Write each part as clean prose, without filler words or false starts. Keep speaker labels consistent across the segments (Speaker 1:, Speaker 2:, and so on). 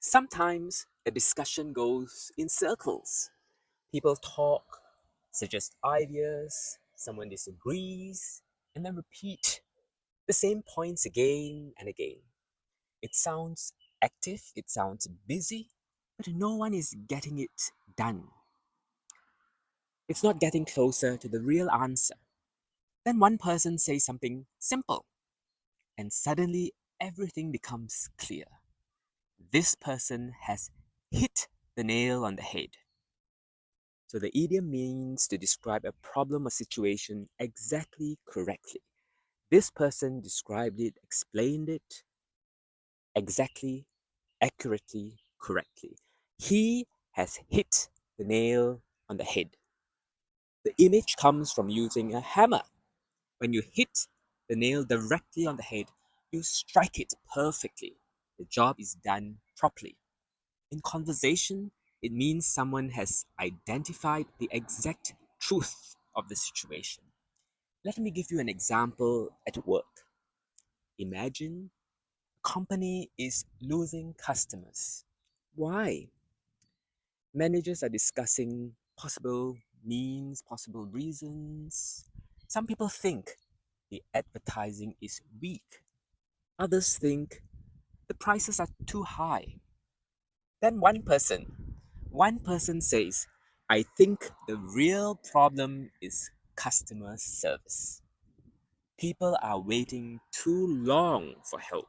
Speaker 1: Sometimes a discussion goes in circles. People talk, suggest ideas, someone disagrees, and then repeat the same points again and again. It sounds active, it sounds busy, but no one is getting it done. It's not getting closer to the real answer. Then one person says something simple, and suddenly everything becomes clear. This person has hit the nail on the head. So the idiom means to describe a problem or situation exactly correctly. This person described it, explained it exactly, accurately, correctly. He has hit the nail on the head. The image comes from using a hammer. When you hit the nail directly on the head, you strike it perfectly. The job is done properly. In conversation, it means someone has identified the exact truth of the situation. Let me give you an example at work. Imagine a company is losing customers. Why? Managers are discussing possible means, possible reasons. Some people think the advertising is weak. Others think the prices are too high. Then one person says, I think the real problem is customer service. People are waiting too long for help.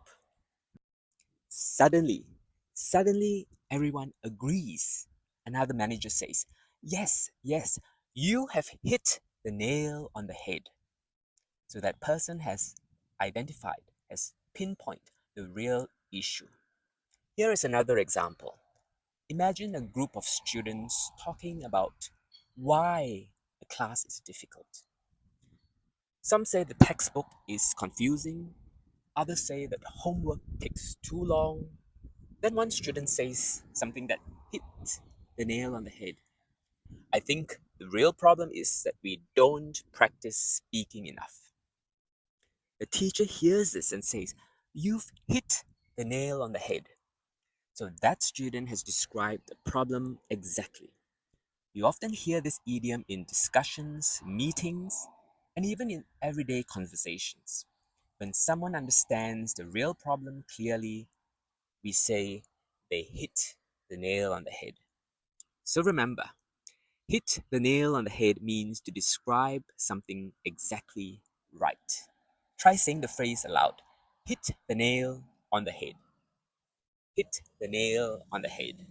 Speaker 1: Suddenly, suddenly everyone agrees. Another manager says, yes, yes, you have hit the nail on the head. So that person has identified, has pinpointed the real issue. Here is another example. Imagine a group of students talking about why the class is difficult. Some say the textbook is confusing, others say that homework takes too long. Then one student says something that hits the nail on the head. I think the real problem is that we don't practice speaking enough. The teacher hears this and says, you've hit the nail on the head. So that student has described the problem exactly. You often hear this idiom in discussions, meetings, and even in everyday conversations. When someone understands the real problem clearly, we say they hit the nail on the head. So remember, hit the nail on the head means to describe something exactly right. Try saying the phrase aloud. Hit the nail on the head. Hit the nail on the head.